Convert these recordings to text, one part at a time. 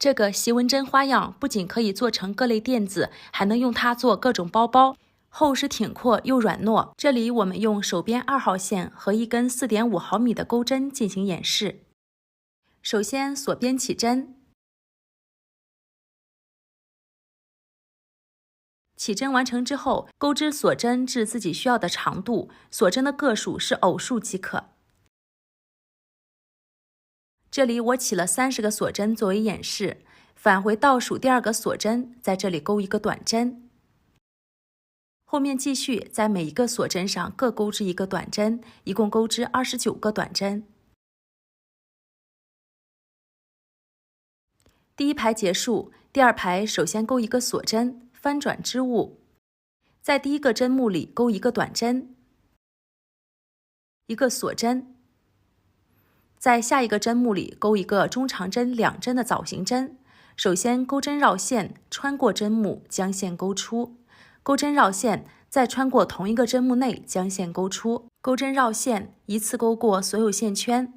这个细纹针花样不仅可以做成各类垫子，还能用它做各种包包，厚实挺阔又软糯。这里我们用手编2号线和一根4.5毫米的钩针进行演示。首先锁边起针，起针完成之后，钩织锁针至自己需要的长度，锁针的个数是偶数即可。这里我起了30个锁针作为演示，返回倒数第2个锁针，在这里钩一个短针。后面继续在每一个锁针上各钩织一个短针，一共钩织29个短针。第1排结束，第2排首先钩一个锁针，翻转织物，在第1个针目里钩一个短针，一个锁针，在下一个针目里钩一个中长针2针的枣形针。首先钩针绕线，穿过针目将线钩出，钩针绕线，再穿过同一个针目内将线钩出，钩针绕线，一次钩过所有线圈，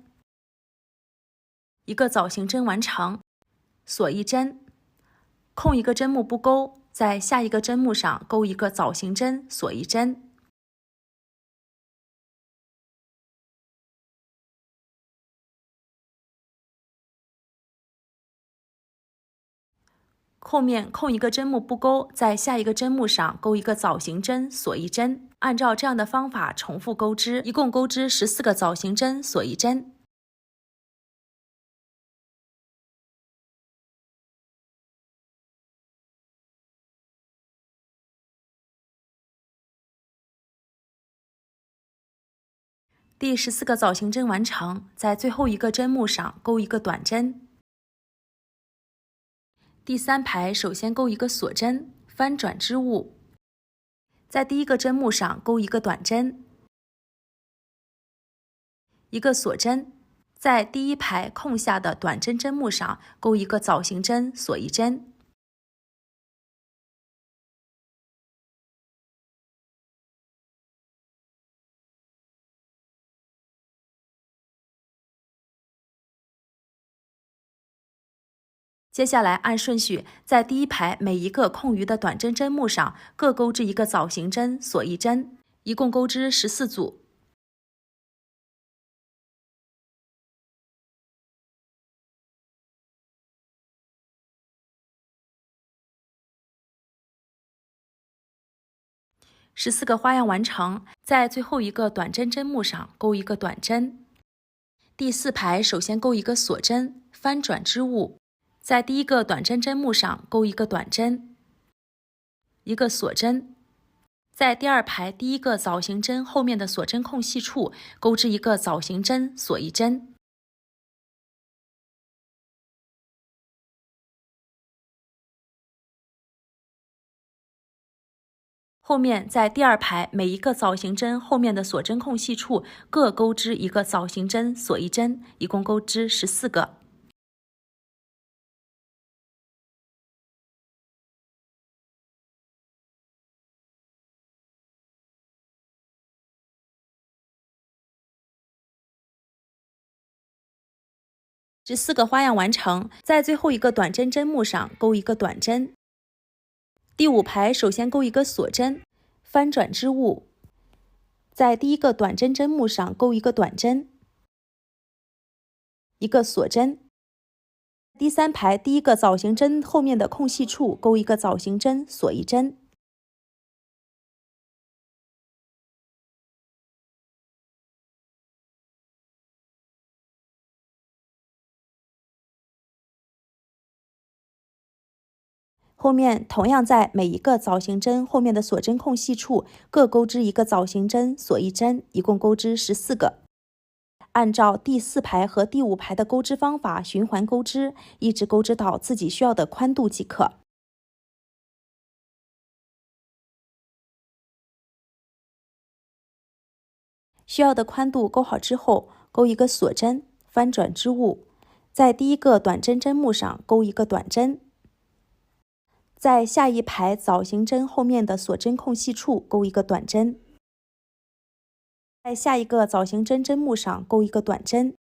一个枣形针完成，锁一针，空一个针目不钩，在下一个针目上钩一个枣形针，锁一针。后面空一个针目不钩，在下一个针目上钩一个枣形针，锁一针。按照这样的方法重复钩织，一共钩织14个枣形针，锁一针。第14个枣形针完成，在最后一个针目上钩一个短针。第3排首先钩一个锁针，翻转织物，在第1个针目上钩一个短针，一个锁针，在第1排空下的短针针目上钩一个枣形针，锁一针。接下来按顺序，在第1排每一个空余的短针针目上各钩织一个枣形针，锁一针，一共钩织14组。14个花样完成，在最后一个短针针目上钩一个短针。第4排首先钩一个锁针，翻转织物，在第1个短针针目上钩一个短针，一个锁针，在第2排第1个枣形针后面的锁针空隙处钩织一个枣形针，锁一针。后面在第2排每一个枣形针后面的锁针空隙处各钩织一个枣形针，锁一针，一共钩织14个。14个花样完成，在最后一个短针针目上钩一个短针。第5排首先钩一个锁针，翻转织物，在第1个短针针目上钩一个短针，一个锁针。第3排第1个枣形针后面的空隙处钩一个枣形针，锁一针。后面同样在每一个枣形针后面的锁针空隙处各钩织一个枣形针，锁一针，一共钩织14个。按照第4排和第5排的钩织方法循环钩织，一直钩织到自己需要的宽度即可。需要的宽度钩好之后，钩一个锁针，翻转织物，在第1个短针针目上钩一个短针，在下一排枣形针后面的锁针空隙处钩一个短针，在下一个枣形针针目上钩一个短针，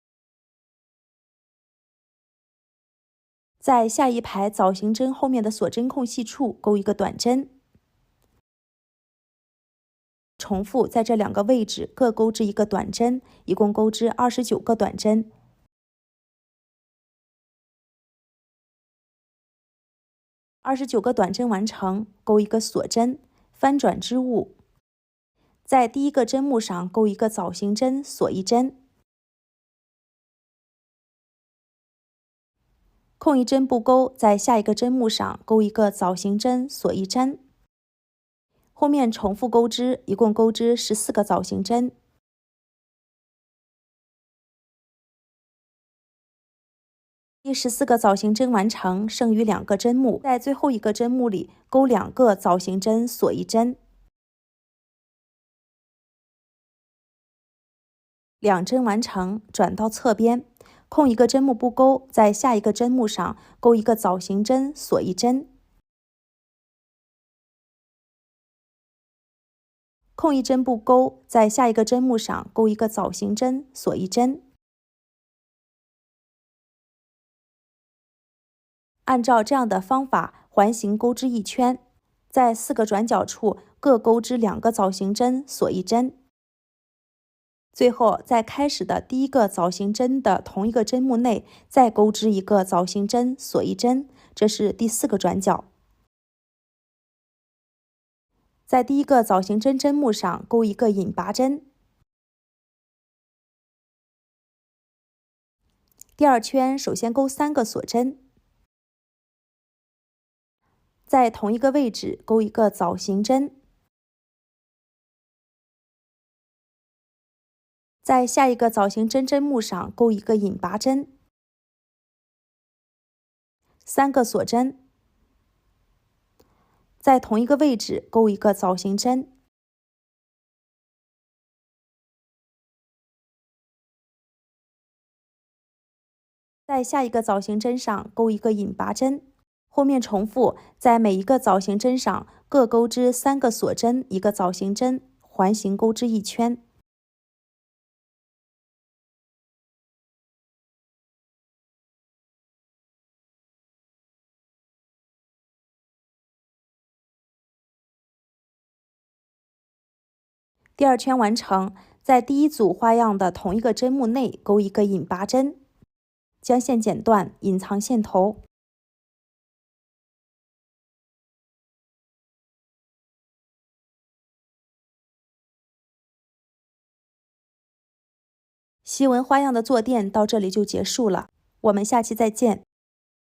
在下一排枣形针后面的锁针空隙处钩一个短针，重复在这2个位置各钩织一个短针，一共钩织29个短针。29个短针完成，钩一个锁针，翻转织物，在第一个针目上钩一个枣形针，锁一针，空一针不钩，在下一个针目上钩一个枣形针，锁一针。后面重复钩织，一共钩织14个枣形针。第14个枣形针完成，剩余2个针目，在最后一个针目里钩2个枣形针，锁一针。2针完成，转到侧边，空一个针目不钩，在下一个针目上钩一个枣形针，锁一针。空一针不钩，在下一个针目上钩一个枣形针，锁一针。按照这样的方法环形钩织一圈，在4个转角处各钩织2个枣形针，锁一针。最后，在开始的第一个枣形针的同一个针目内再钩织一个枣形针，锁一针，这是第4个转角。在第一个枣形针针目上钩一个引拔针。第2圈首先钩3个锁针，在同一个位置钩一个枣形针，在下一个枣形针针目上钩一个引拔针，3个锁针，在同一个位置钩一个枣形针，在下一个枣形针上钩一个引拔针，后面重复在每一个枣形针上各钩织3个锁针，一个枣形针，环形钩织一圈。第2圈完成，在第1组花样的同一个针目内钩一个引拔针，将线剪断，隐藏线头。西纹花样的坐垫到这里就结束了，我们下期再见。